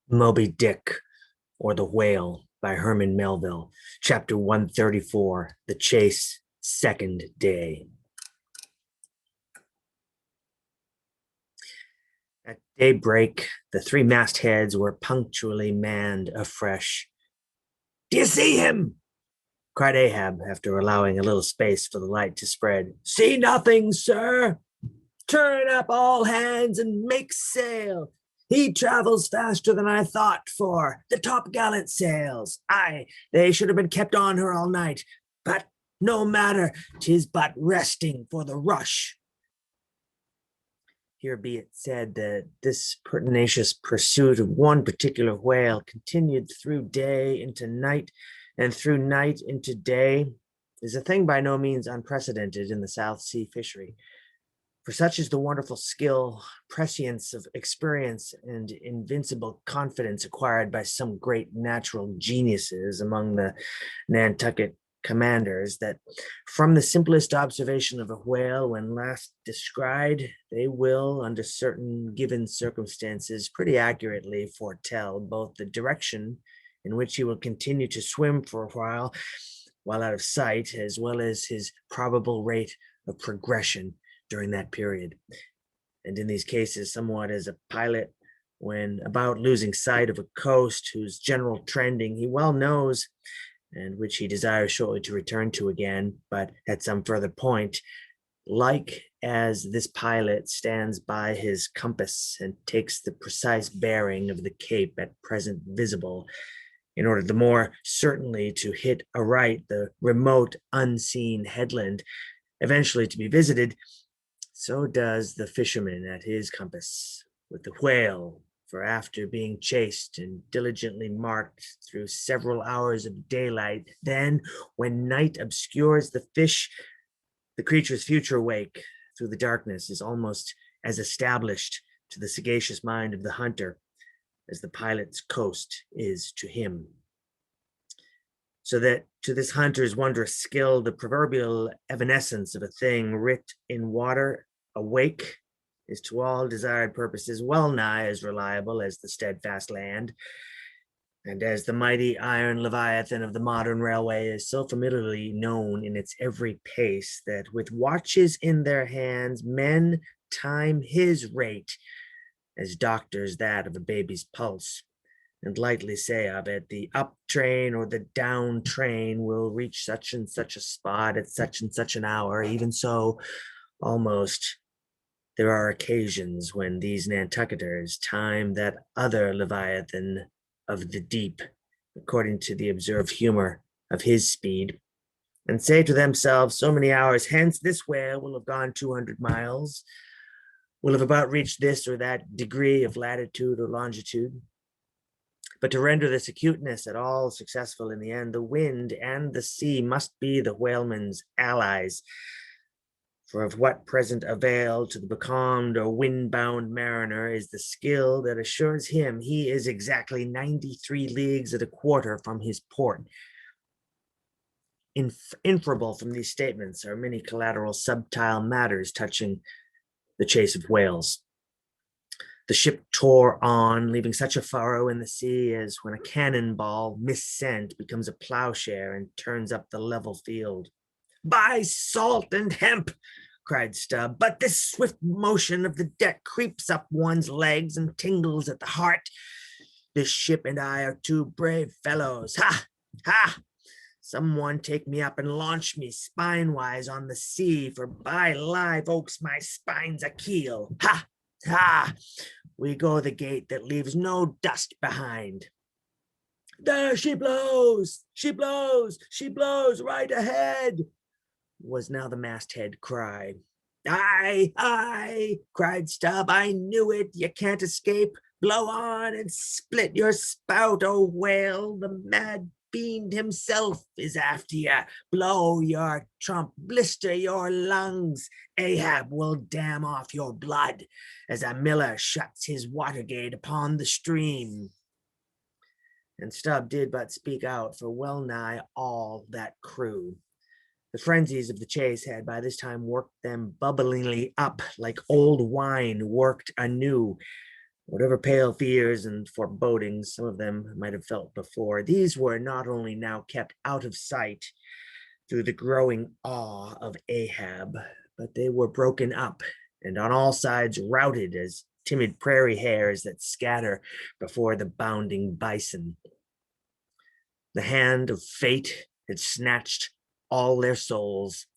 Moby-Dick, or The Whale by Herman Melville, Chapter 134, The Chase, Second Day. At daybreak, the three mastheads were punctually manned afresh. "Do you see him?" cried Ahab, after allowing a little space for the light to spread. "See nothing, sir. Turn up all hands and make sail. He travels faster than I thought for. The topgallant sails. Aye, they should have been kept on her all night. But no matter, 'tis but resting for the rush." Here be it said that this pertinacious pursuit of one particular whale continued through day into night, and through night into day, is a thing by no means unprecedented in the South Sea fishery. For such is the wonderful skill, prescience of experience, and invincible confidence acquired by some great natural geniuses among the Nantucket commanders, that from the simplest observation of a whale when last descried, they will, under certain given circumstances, pretty accurately foretell both the direction in which he will continue to swim for a while out of sight, as well as his probable rate of progression during that period. And in these cases, somewhat as a pilot, when about losing sight of a coast whose general trending he well knows, and which he desires shortly to return to again, but at some further point, like as this pilot stands by his compass and takes the precise bearing of the cape at present visible, in order the more certainly to hit aright the remote unseen headland eventually to be visited, so does the fisherman at his compass with the whale. For after being chased and diligently marked through several hours of daylight, then, when night obscures the fish, the creature's future wake through the darkness is almost as established to the sagacious mind of the hunter as the pilot's coast is to him. So that to this hunter's wondrous skill, the proverbial evanescence of a thing writ in water awake is to all desired purposes well nigh as reliable as the steadfast land, and as the mighty iron leviathan of the modern railway is so familiarly known in its every pace, that with watches in their hands men time his rate as doctors that of a baby's pulse, and lightly say of it, the up train or the down train will reach such and such a spot at such and such an hour. Even so, almost, there are occasions when these Nantucketers time that other Leviathan of the deep, according to the observed humor of his speed, and say to themselves, so many hours hence this whale will have gone 200 miles, will have about reached this or that degree of latitude or longitude. But to render this acuteness at all successful in the end, the wind and the sea must be the whaleman's allies. For of what present avail to the becalmed or wind-bound mariner is the skill that assures him he is exactly 93 leagues and a quarter from his port. Inferable from these statements are many collateral subtile matters touching the chase of whales. The ship tore on, leaving such a furrow in the sea as when a cannonball, missent, becomes a plowshare and turns up the level field. "By salt and hemp!" cried Stubb, "but this swift motion of the deck creeps up one's legs and tingles at the heart. This ship and I are two brave fellows. Ha! Ha! Someone take me up and launch me spine-wise on the sea, for by live oaks my spine's a keel. Ha! Ha! We go the gait that leaves no dust behind." "There she blows! She blows! She blows right ahead!" was now the masthead cry. "Aye, aye," cried Stubb, "I knew it. You can't escape. Blow on and split your spout, O whale. The mad fiend himself is after you. Blow your trump, blister your lungs. Ahab will dam off your blood as a miller shuts his water gate upon the stream." And Stubb did but speak out for well nigh all that crew. The frenzies of the chase had by this time worked them bubblingly up like old wine worked anew, Whatever pale fears and forebodings some of them might have felt before, these were not only now kept out of sight through the growing awe of Ahab, but they were broken up and on all sides routed as timid prairie hares that scatter before the bounding bison. The hand of fate had snatched all their souls,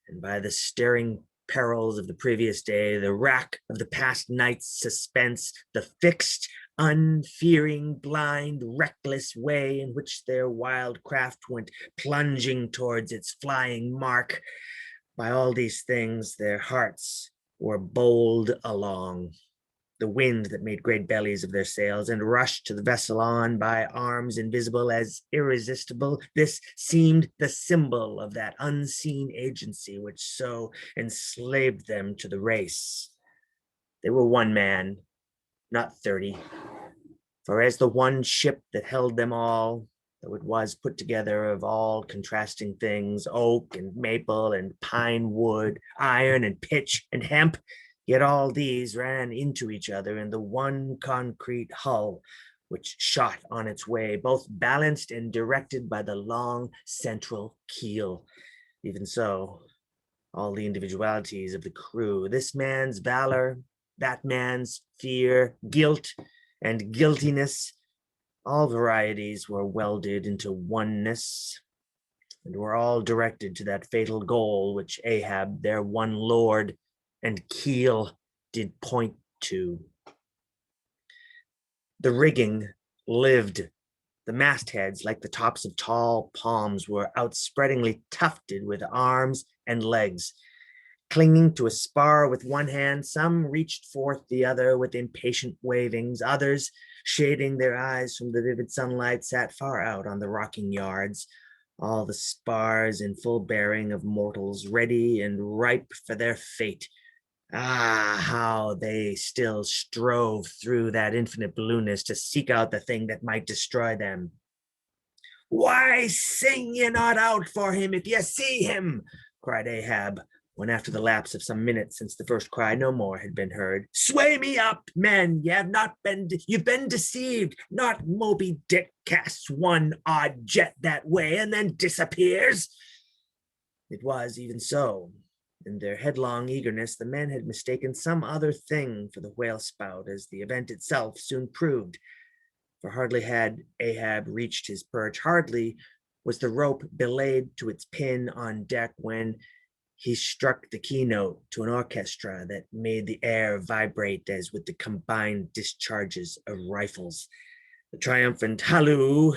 and by the staring perils of the previous day, the rack of the past night's suspense, the fixed, unfearing, blind, reckless way in which their wild craft went plunging towards its flying mark, by all these things, their hearts were bowled along. The wind that made great bellies of their sails and rushed to the vessel on by arms invisible as irresistible. This seemed the symbol of that unseen agency which so enslaved them to the race. They were one man, not 30. For as the one ship that held them all, though it was put together of all contrasting things, oak and maple and pine wood, iron and pitch and hemp, yet all these ran into each other in the one concrete hull, which shot on its way, both balanced and directed by the long central keel. Even so, all the individualities of the crew, this man's valor, that man's fear, guilt, and guiltiness, all varieties were welded into oneness, and were all directed to that fatal goal which Ahab, their one lord and keel, did point to. The rigging lived. The mastheads, like the tops of tall palms, were outspreadingly tufted with arms and legs. Clinging to a spar with one hand, some reached forth the other with impatient wavings. Others, shading their eyes from the vivid sunlight, sat far out on the rocking yards. All the spars in full bearing of mortals, ready and ripe for their fate. Ah, how they still strove through that infinite blueness to seek out the thing that might destroy them. "Why sing ye not out for him if ye see him?" cried Ahab, when after the lapse of some minutes since the first cry no more had been heard. "Sway me up, men, you've been deceived. Not Moby-Dick casts one odd jet that way and then disappears." It was even so. In their headlong eagerness, the men had mistaken some other thing for the whale spout, as the event itself soon proved. For hardly had Ahab reached his perch, hardly was the rope belayed to its pin on deck, when he struck the keynote to an orchestra that made the air vibrate as with the combined discharges of rifles. The triumphant halloo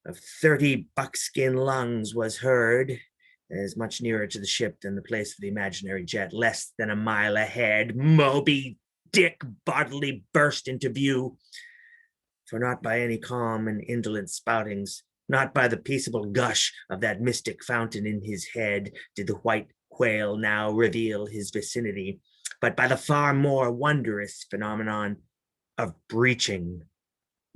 of 30 buckskin lungs was heard, as much nearer to the ship than the place of the imaginary jet, less than a mile ahead. Moby-Dick bodily burst into view. For not by any calm and indolent spoutings, not by the peaceable gush of that mystic fountain in his head, did the white whale now reveal his vicinity, but by the far more wondrous phenomenon of breaching.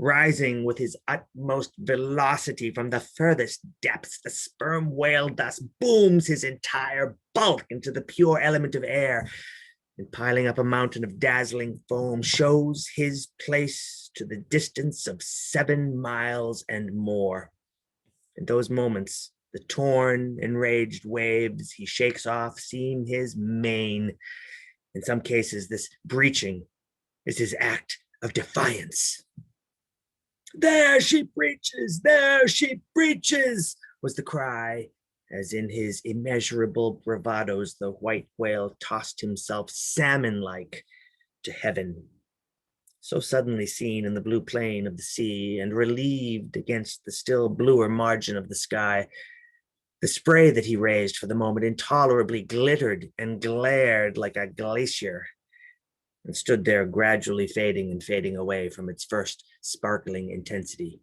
Rising with his utmost velocity from the furthest depths, the sperm whale thus booms his entire bulk into the pure element of air, and piling up a mountain of dazzling foam, shows his place to the distance of 7 miles and more. In those moments, the torn, enraged waves he shakes off seem his mane. In some cases, this breaching is his act of defiance. "There she breaches! There she breaches!" was the cry, as in his immeasurable bravadoes the white whale tossed himself salmon-like to heaven. So suddenly seen in the blue plain of the sea and relieved against the still bluer margin of the sky, the spray that he raised for the moment intolerably glittered and glared like a glacier, and stood there gradually fading and fading away from its first sparkling intensity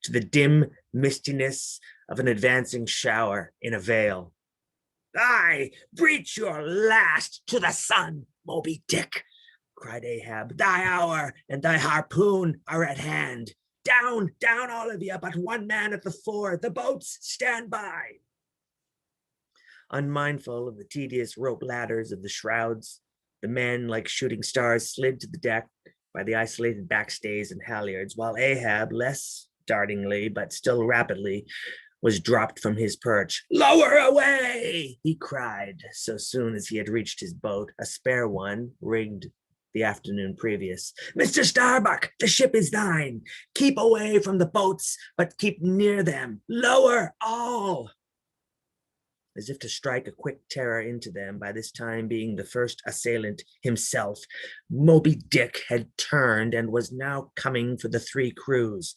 to the dim mistiness of an advancing shower in a vale. "Aye, breach your last to the sun, Moby-Dick!" cried Ahab. "Thy hour and thy harpoon are at hand. Down, down, all of you, but one man at the fore. The boats stand by." Unmindful of the tedious rope ladders of the shrouds, the men, like shooting stars, slid to the deck by the isolated backstays and halyards, while Ahab, less dartingly but still rapidly, was dropped from his perch. "Lower away!" he cried, so soon as he had reached his boat, a spare one, rigged the afternoon previous. "Mr. Starbuck, the ship is thine. Keep away from the boats, but keep near them. Lower all!" As if to strike a quick terror into them, by this time being the first assailant himself, Moby-Dick had turned and was now coming for the three crews.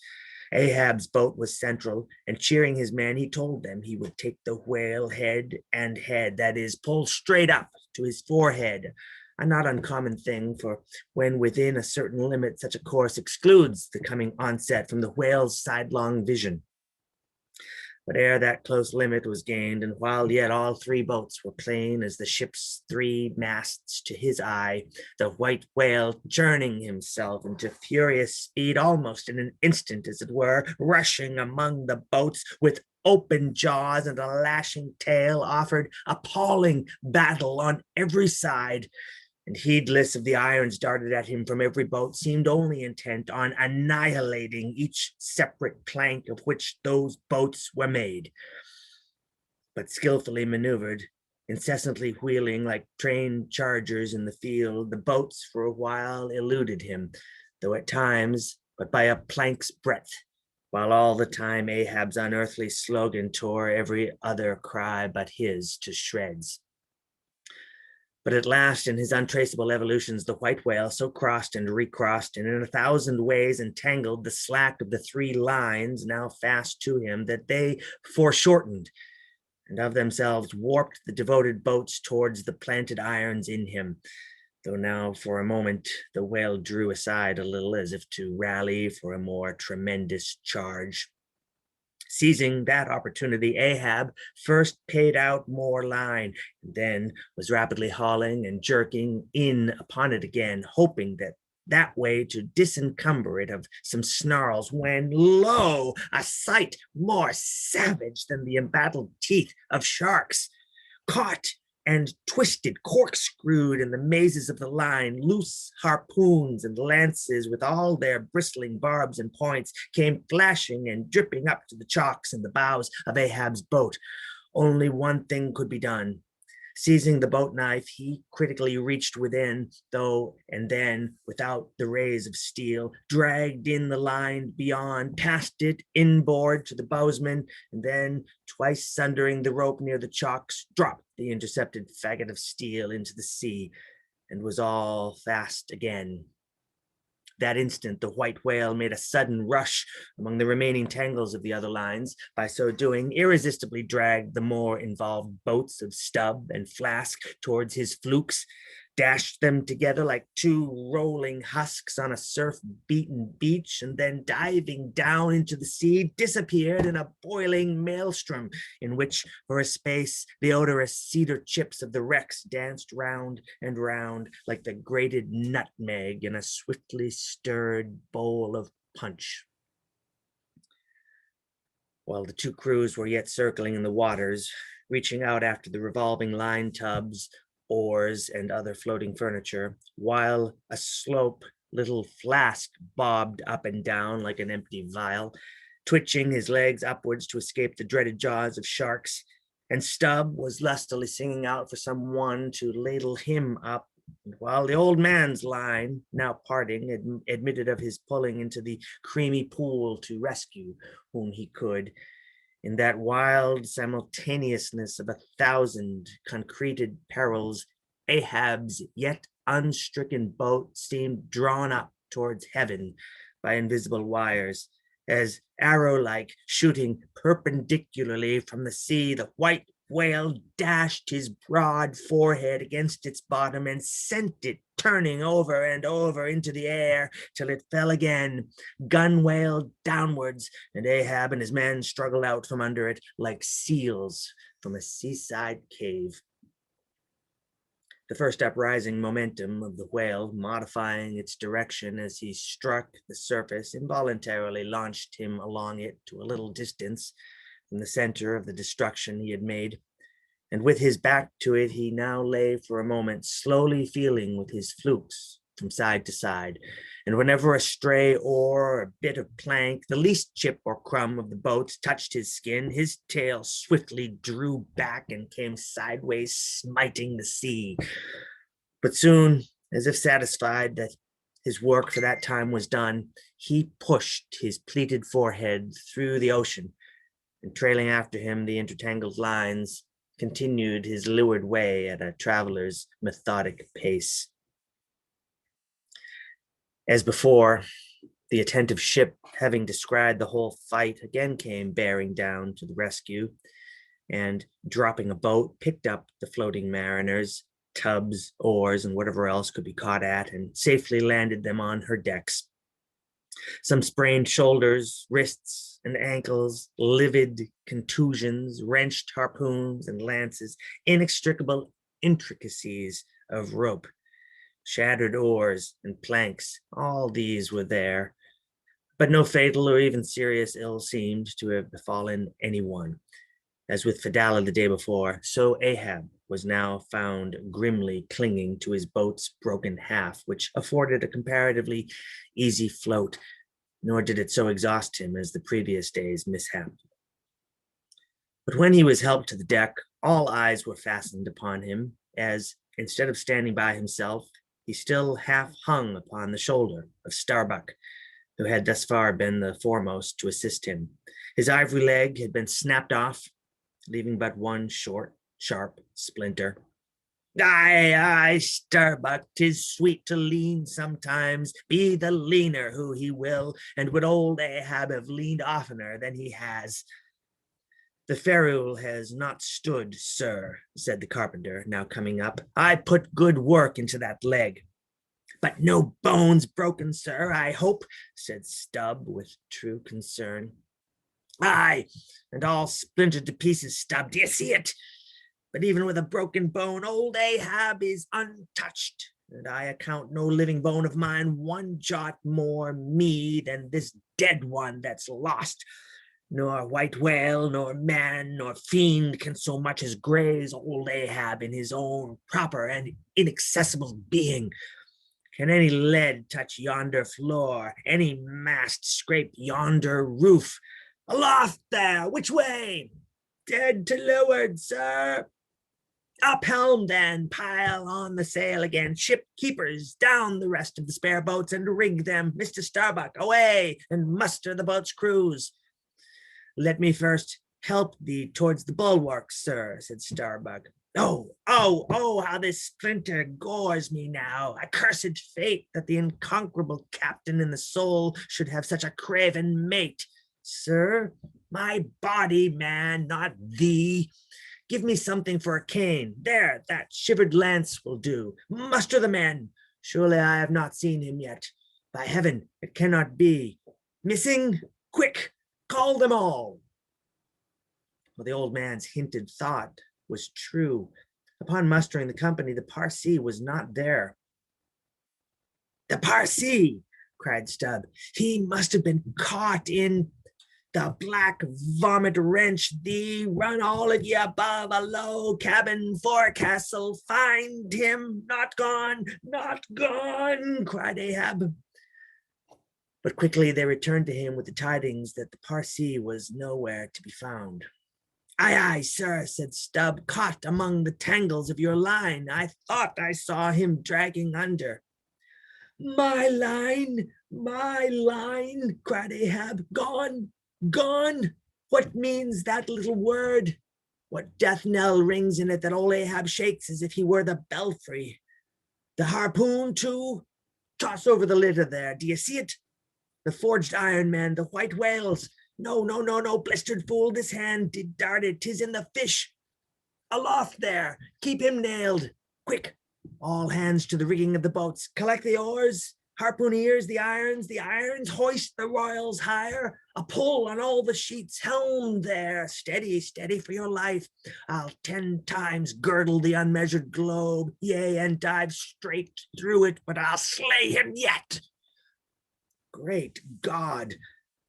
Ahab's boat was central, and cheering his men, he told them he would take the whale head and head, that is, pull straight up to his forehead, a not uncommon thing, for when within a certain limit, such a course excludes the coming onset from the whale's sidelong vision. But ere that close limit was gained, and while yet all three boats were plain as the ship's three masts to his eye, the white whale, churning himself into furious speed, almost in an instant, as it were, rushing among the boats with open jaws and a lashing tail, offered appalling battle on every side, and heedless of the irons darted at him from every boat, seemed only intent on annihilating each separate plank of which those boats were made. But skillfully maneuvered, incessantly wheeling like trained chargers in the field, the boats for a while eluded him, though at times but by a plank's breadth, while all the time Ahab's unearthly slogan tore every other cry but his to shreds. But at last, in his untraceable evolutions, the white whale so crossed and recrossed, and in 1,000 ways entangled the slack of the three lines now fast to him, that they foreshortened, and of themselves warped the devoted boats towards the planted irons in him, though now for a moment the whale drew aside a little, as if to rally for a more tremendous charge. Seizing that opportunity, Ahab first paid out more line, and then was rapidly hauling and jerking in upon it again, hoping that way to disencumber it of some snarls, when lo, a sight more savage than the embattled teeth of sharks. Caught and twisted, corkscrewed in the mazes of the line, loose harpoons and lances with all their bristling barbs and points came flashing and dripping up to the chocks and the bows of Ahab's boat. Only one thing could be done. Seizing the boat knife, he critically reached within, though, and then, without the rays of steel, dragged in the line beyond, passed it inboard to the bowsman, and then, twice sundering the rope near the chocks, dropped the intercepted faggot of steel into the sea, and was all fast again. That instant, the white whale made a sudden rush among the remaining tangles of the other lines. By so doing, irresistibly dragged the more involved boats of Stubb and Flask towards his flukes, dashed them together like two rolling husks on a surf-beaten beach, and then, diving down into the sea, disappeared in a boiling maelstrom, in which, for a space, the odorous cedar chips of the wrecks danced round and round like the grated nutmeg in a swiftly stirred bowl of punch. While the two crews were yet circling in the waters, reaching out after the revolving line tubs, oars, and other floating furniture, while a slope little Flask bobbed up and down like an empty vial, twitching his legs upwards to escape the dreaded jaws of sharks, and Stubb was lustily singing out for some one to ladle him up, and while the old man's line, now parting, admitted of his pulling into the creamy pool to rescue whom he could, in that wild simultaneousness of 1,000 concreted perils, Ahab's yet unstricken boat seemed drawn up towards heaven by invisible wires, as arrow-like, shooting perpendicularly from the sea, the white whale dashed his broad forehead against its bottom and sent it turning over and over into the air till it fell again, gunwale downwards, and Ahab and his men struggled out from under it like seals from a seaside cave. The first uprising momentum of the whale, modifying its direction as he struck the surface, involuntarily launched him along it to a little distance from the center of the destruction he had made, and with his back to it he now lay for a moment, slowly feeling with his flukes from side to side, and whenever a stray oar or bit of plank, the least chip or crumb of the boat touched his skin, his tail swiftly drew back and came sideways, smiting the sea. But soon, as if satisfied that his work for that time was done, he pushed his pleated forehead through the ocean, and trailing after him the intertangled lines, continued his leeward way at a traveler's methodic pace. As before, the attentive ship, having descried the whole fight, again came bearing down to the rescue, and dropping a boat, picked up the floating mariners, tubs, oars, and whatever else could be caught at, and safely landed them on her decks. Some sprained shoulders, wrists, and ankles, livid contusions, wrenched harpoons and lances, inextricable intricacies of rope, shattered oars and planks, all these were there. But no fatal or even serious ill seemed to have befallen anyone. As with Fedallah the day before, so Ahab was now found grimly clinging to his boat's broken half, which afforded a comparatively easy float, nor did it so exhaust him as the previous day's mishap. But when he was helped to the deck, all eyes were fastened upon him, as, instead of standing by himself, he still half hung upon the shoulder of Starbuck, who had thus far been the foremost to assist him. His ivory leg had been snapped off, leaving but one short, sharp splinter. Aye, Starbuck, 'tis sweet to lean sometimes, be the leaner who he will, and would old Ahab have leaned oftener than he has. The ferule has not stood, sir, said the carpenter, now coming up. I put good work into that leg. But no bones broken, sir, I hope, said Stubb with true concern. Aye, and all splintered to pieces, Stubb, do you see it? But even with a broken bone, old Ahab is untouched, and I account no living bone of mine one jot more me than this dead one that's lost. Nor white whale, nor man, nor fiend can so much as graze old Ahab in his own proper and inaccessible being. Can any lead touch yonder floor, any mast scrape yonder roof? Aloft there, which way? Dead to leeward, sir. Up helm, then, pile on the sail again. Ship keepers, down the rest of the spare boats and rig them. Mr. Starbuck, away, and muster the boat's crews. Let me first help thee towards the bulwarks, sir, said Starbuck. Oh, how this splinter gores me now. Accursed fate that the inconquerable captain in the soul should have such a craven mate. Sir, my body, man, not thee. Give me something for a cane. There, that shivered lance will do. Muster the men. Surely I have not seen him yet. By heaven, it cannot be. Missing? Quick, call them all. Well, the old man's hinted thought was true. Upon mustering the company, the Parsee was not there. The Parsee, cried Stubb. He must have been caught in the black vomit wrench thee. Run all of ye above, alow, cabin, forecastle. Find him. Not gone, cried Ahab. But quickly they returned to him with the tidings that the Parsee was nowhere to be found. Aye, sir, said Stubb, caught among the tangles of your line. I thought I saw him dragging under. My line, cried Ahab. Gone. What means that little word? What death knell rings in it that old Ahab shakes as if he were the belfry? The harpoon, too? Toss over the litter there. Do you see it? The forged iron man, the white whales. No, blistered fool, this hand did dart it, 'tis in the fish. Aloft there, keep him nailed. Quick, all hands to the rigging of the boats. Collect the oars, harpooneers, the irons, hoist the royals higher. A pull on all the sheets, helm there. Steady for your life. I'll 10 times girdle the unmeasured globe, yea, and dive straight through it, but I'll slay him yet. Great God!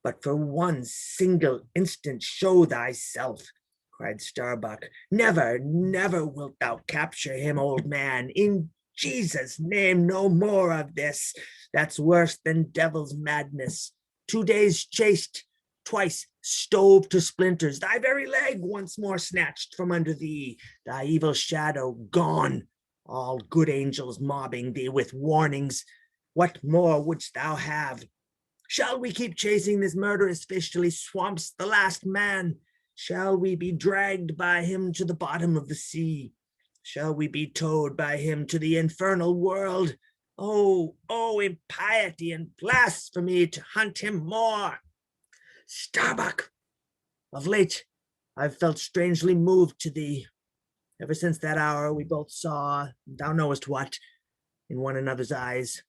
But for one single instant show thyself, cried Starbuck. Never wilt thou capture him, old man. Jesus, name no more of this. That's worse than devil's madness. 2 days chased, twice stove to splinters, thy very leg once more snatched from under thee, thy evil shadow gone, all good angels mobbing thee with warnings. What more wouldst thou have? Shall we keep chasing this murderous fish till he swamps the last man? Shall we be dragged by him to the bottom of the sea? Shall we be towed by him to the infernal world? Oh, impiety and blasphemy to hunt him more. Starbuck, of late I've felt strangely moved to thee. Ever since that hour we both saw, thou knowest what, in one another's eyes.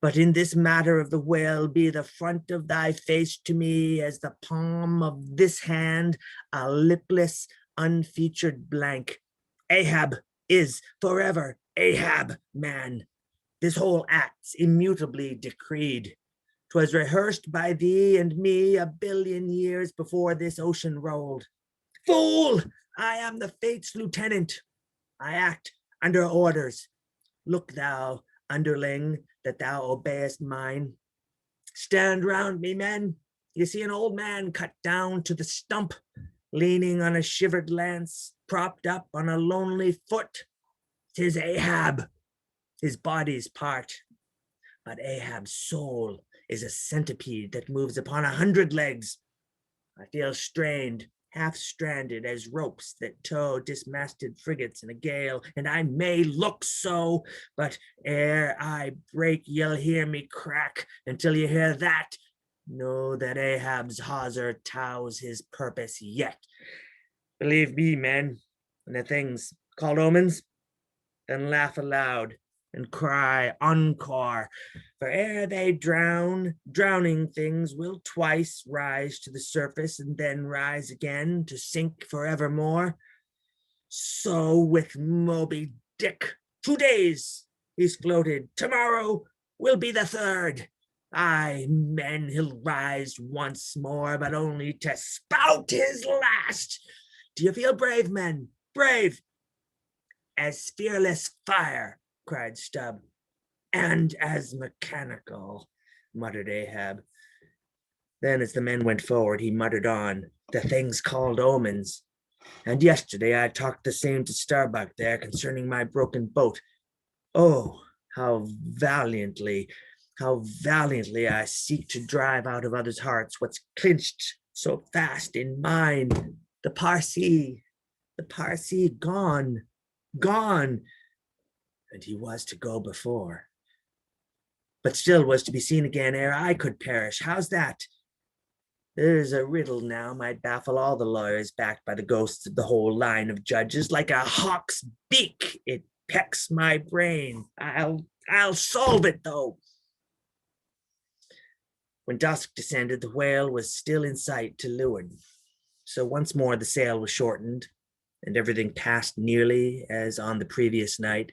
But in this matter of the whale, be the front of thy face to me as the palm of this hand, a lipless, unfeatured blank. Ahab is forever Ahab, man. This whole act's immutably decreed. 'Twas rehearsed by thee and me a billion years before this ocean rolled. Fool! I am the fate's lieutenant. I act under orders. Look thou, underling, that thou obeyest mine. Stand round me, men. You see an old man cut down to the stump, leaning on a shivered lance, propped up on a lonely foot. 'Tis Ahab. His body's part, but Ahab's soul is a centipede that moves upon 100 legs. I feel strained, half stranded as ropes that tow dismasted frigates in a gale, and I may look so, but ere I break, you'll hear me crack. Until you hear that, know that Ahab's hawser tows his purpose yet. Believe me, men, in the things called omens, then laugh aloud and cry encore, for ere they drown, drowning things will twice rise to the surface and then rise again to sink forevermore. So with Moby-Dick, 2 days he's floated, tomorrow will be the third. Aye, men, he'll rise once more, but only to spout his last. Do you feel brave, men? Brave? As fearless fire, cried Stubb. And as mechanical, muttered Ahab. Then as the men went forward, he muttered on, the things called omens. And yesterday I talked the same to Starbuck there concerning my broken boat. Oh, how valiantly I seek to drive out of others' hearts what's clinched so fast in mine. The Parsee gone, and he was to go before, but still was to be seen again ere I could perish. How's that? There's a riddle now might baffle all the lawyers backed by the ghosts of the whole line of judges. Like a hawk's beak, it pecks my brain. I'll solve it, though. When dusk descended, the whale was still in sight to leeward. So once more the sail was shortened, and everything passed nearly as on the previous night.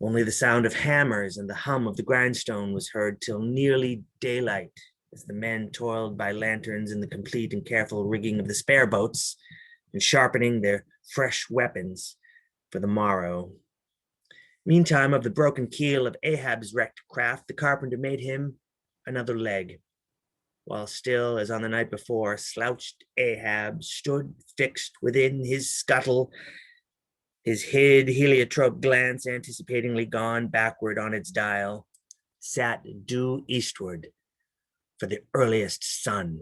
Only the sound of hammers and the hum of the grindstone was heard till nearly daylight, as the men toiled by lanterns in the complete and careful rigging of the spare boats and sharpening their fresh weapons for the morrow. Meantime, of the broken keel of Ahab's wrecked craft, the carpenter made him another leg, while still, as on the night before, slouched Ahab stood fixed within his scuttle, his hid heliotrope glance anticipatingly gone backward on its dial, sat due eastward for the earliest sun.